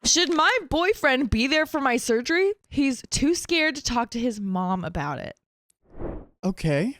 Should my boyfriend be there for my surgery? He's too scared to talk to his mom about it. Okay.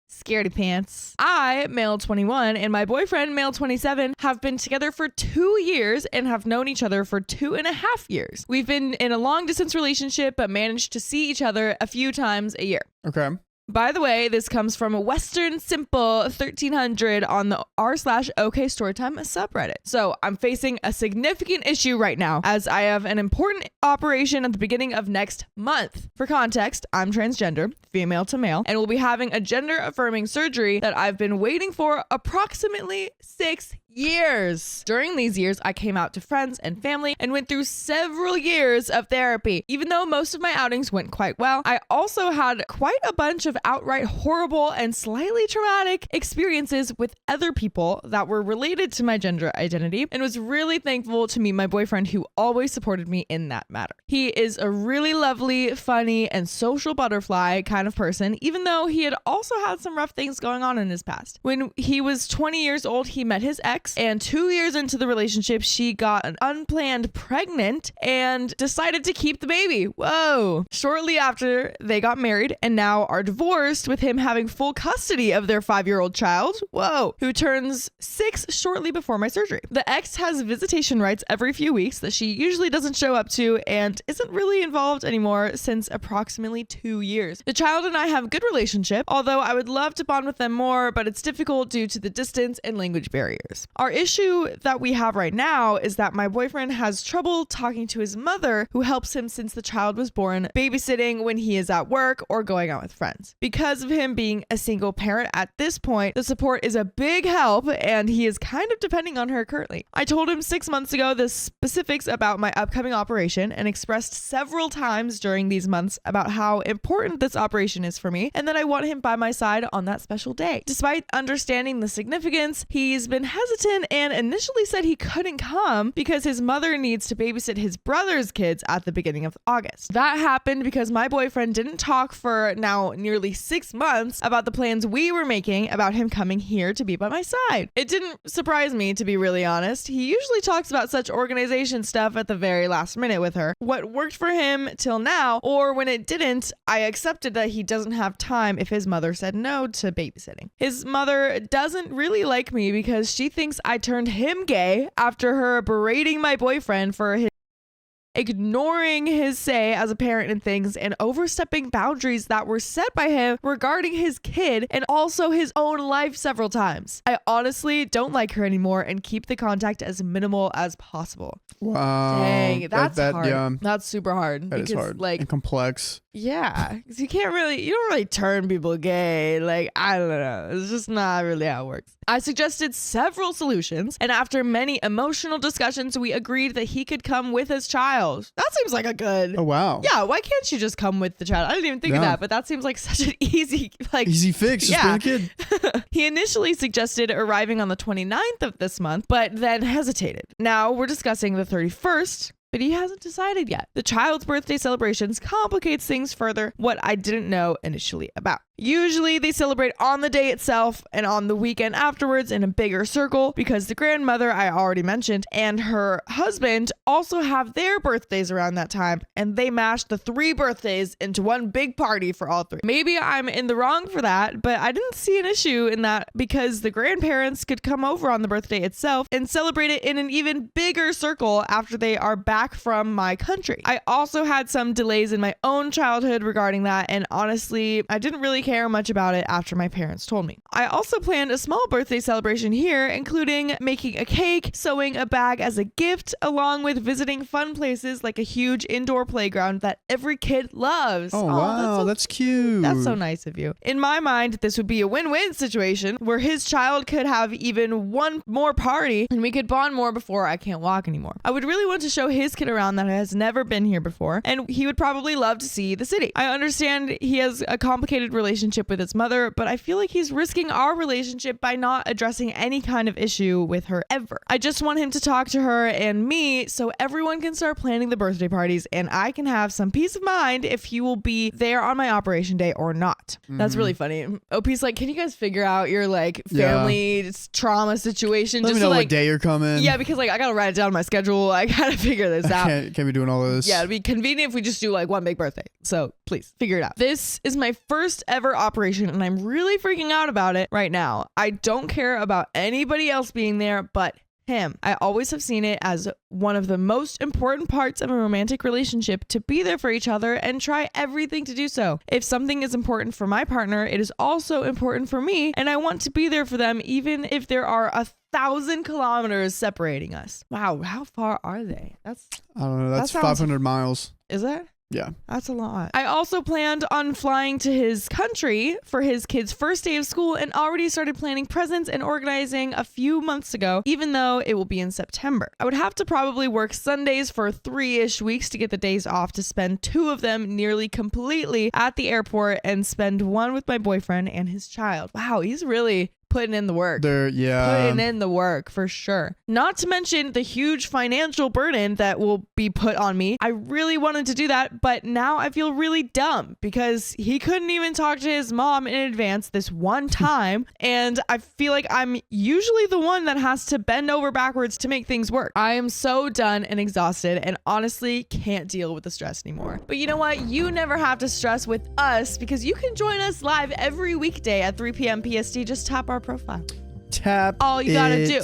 Scaredy pants. I, male 21, and my boyfriend, male 27, have been together for 2 years and have known each other for 2.5 years. We've been in a long distance relationship, but managed to see each other a few times a year. Okay. By the way, this comes from a Western Simple 1300 on the r/OKstorytime subreddit. So I'm facing a significant issue right now as I have an important operation at the beginning of next month. For context, I'm transgender, female to male, and will be having a gender affirming surgery that I've been waiting for approximately 6 years. During these years, I came out to friends and family and went through several years of therapy. Even though most of my outings went quite well, I also had quite a bunch of outright horrible and slightly traumatic experiences with other people that were related to my gender identity, and was really thankful to meet my boyfriend who always supported me in that matter. He is a really lovely, funny, and social butterfly kind of person, even though he had also had some rough things going on in his past. When he was 20 years old, he met his ex, and 2 years into the relationship, she got an unplanned pregnant and decided to keep the baby. Whoa. Shortly after, they got married and now are divorced, with him having full custody of their 5-year-old child. Whoa. Who turns 6 shortly before my surgery. The ex has visitation rights every few weeks that she usually doesn't show up to and isn't really involved anymore since approximately 2 years. The child and I have a good relationship, although I would love to bond with them more, but it's difficult due to the distance and language barriers. Our issue that we have right now is that my boyfriend has trouble talking to his mother, who helps him since the child was born, babysitting when he is at work or going out with friends. Because of him being a single parent at this point, the support is a big help and he is kind of depending on her currently. I told him 6 months ago the specifics about my upcoming operation and expressed several times during these months about how important this operation is for me and that I want him by my side on that special day. Despite understanding the significance, he's been hesitant and initially said he couldn't come because his mother needs to babysit his brother's kids at the beginning of August. That happened because my boyfriend didn't talk for now nearly 6 months about the plans we were making about him coming here to be by my side. It didn't surprise me, to be really honest. He usually talks about such organization stuff at the very last minute with her. What worked for him till now, or when it didn't, I accepted that he doesn't have time if his mother said no to babysitting. His mother doesn't really like me because she thinks I turned him gay after her berating my boyfriend for his ignoring his say as a parent and things and overstepping boundaries that were set by him regarding his kid and also his own life several times. I honestly don't like her anymore and keep the contact as minimal as possible. Wow. Dang, that's hard. Yeah, that's super hard. that is hard. Like, and complex. Yeah, because you don't really turn people gay. Like, I don't know. It's just not really how it works. I suggested several solutions, and after many emotional discussions, we agreed that he could come with his child. That seems like a good... Oh, wow. Yeah, why can't you just come with the child? I didn't even think of that, but that seems like such an easy fix. Just bring a kid. He initially suggested arriving on the 29th of this month, but then hesitated. Now we're discussing the 31st, but he hasn't decided yet. The child's birthday celebrations complicates things further, what I didn't know initially about. Usually they celebrate on the day itself and on the weekend afterwards in a bigger circle because the grandmother I already mentioned and her husband also have their birthdays around that time, and they mash the 3 birthdays into one big party for all 3. Maybe I'm in the wrong for that, but I didn't see an issue in that because the grandparents could come over on the birthday itself and celebrate it in an even bigger circle after they are back from my country. I also had some delays in my own childhood regarding that, and honestly, I didn't really care much about it after my parents told me. I also planned a small birthday celebration here, including making a cake, sewing a bag as a gift, along with visiting fun places like a huge indoor playground that every kid loves. Oh, wow, that's cute. That's so nice of you. In my mind, this would be a win-win situation where his child could have even one more party and we could bond more before I can't walk anymore. I would really want to show his kid around that has never been here before, and he would probably love to see the city. I understand he has a complicated relationship relationship with his mother, but I feel like he's risking our relationship by not addressing any kind of issue with her ever. I just want him to talk to her and me so everyone can start planning the birthday parties and I can have some peace of mind if he will be there on my operation day or not. That's really funny. OP's like, can you guys figure out your like family trauma situation? Let just me know like, what day you're coming. Yeah, because like I gotta write it down on my schedule. I gotta figure this out. Can't be doing all of this. Yeah, it'd be convenient if we just do like one big birthday. So please figure it out. This is my first ever operation and I'm really freaking out about it right now. I don't care about anybody else being there but him. I always have seen it as one of the most important parts of a romantic relationship to be there for each other and try everything to do so. If something is important for my partner, it is also important for me, and I want to be there for them even if there are 1,000 kilometers separating us. Wow, how far are they? I don't know. That's 500 miles. Is that? Yeah. That's a lot. I also planned on flying to his country for his kid's first day of school and already started planning presents and organizing a few months ago, even though it will be in September. I would have to probably work Sundays for 3-ish weeks to get the days off to spend 2 of them nearly completely at the airport and spend 1 with my boyfriend and his child. Wow, he's really putting in the work. Putting in the work for sure. Not to mention the huge financial burden that will be put on me. I really wanted to do that, but now I feel really dumb because he couldn't even talk to his mom in advance this one time. And I feel like I'm usually the one that has to bend over backwards to make things work. I am so done and exhausted and honestly can't deal with the stress anymore. But you know what? You never have to stress with us because you can join us live every weekday at 3 p.m. PST. Just tap our profile. Tap all you gotta do.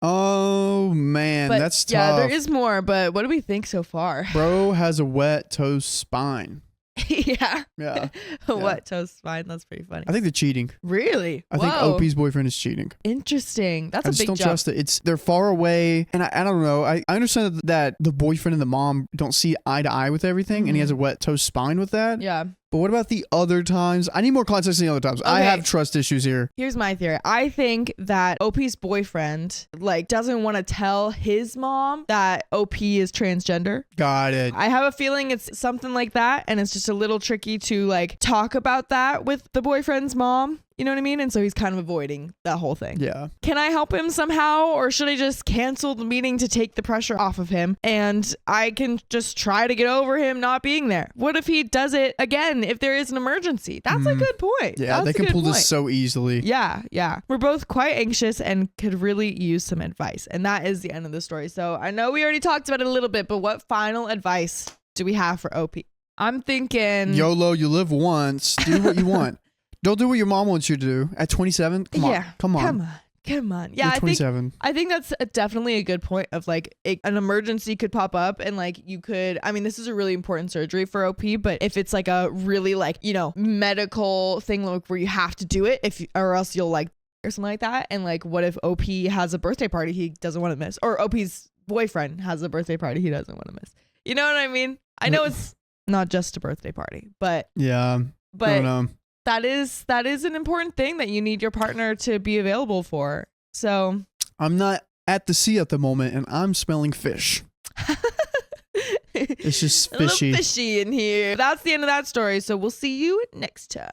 Oh man, but that's tough. Yeah, there is more, but what do we think so far? Bro has a wet toe spine. Yeah. Yeah. Wet toe spine. That's pretty funny. I think they're cheating. Really? I think OP's boyfriend is cheating. Interesting. That's I a just big don't jump. trust it. They're far away, and I don't know. I understand that the boyfriend and the mom don't see eye to eye with everything, and he has a wet toe spine with that. Yeah. But what about the other times? I need more context than the other times. Okay. I have trust issues here. Here's my theory. I think that OP's boyfriend like doesn't want to tell his mom that OP is transgender. Got it. I have a feeling it's something like that, and it's just a little tricky to like talk about that with the boyfriend's mom. You know what I mean? And so he's kind of avoiding that whole thing. Yeah. Can I help him somehow, or should I just cancel the meeting to take the pressure off of him and I can just try to get over him not being there? What if he does it again if there is an emergency? That's a good point. Yeah, That's they can pull this so easily. Yeah. We're both quite anxious and could really use some advice. And that is the end of the story. So I know we already talked about it a little bit, but what final advice do we have for OP? I'm thinking YOLO, you live once. Do what you want. Don't do what your mom wants you to do at 27. Come on. Come on. Yeah, You're I think that's definitely a good point of like an emergency could pop up and like you could, I mean, this is a really important surgery for OP, but if it's like a really like, you know, medical thing like where you have to do it or else you'll like or something like that. And like, what if OP has a birthday party he doesn't want to miss, or OP's boyfriend has a birthday party he doesn't want to miss? You know what I mean? I know it's not just a birthday party, but yeah, I don't know. That is an important thing that you need your partner to be available for. So I'm not at the sea at the moment and I'm smelling fish. It's just fishy. A little fishy in here. That's the end of that story. So we'll see you next time.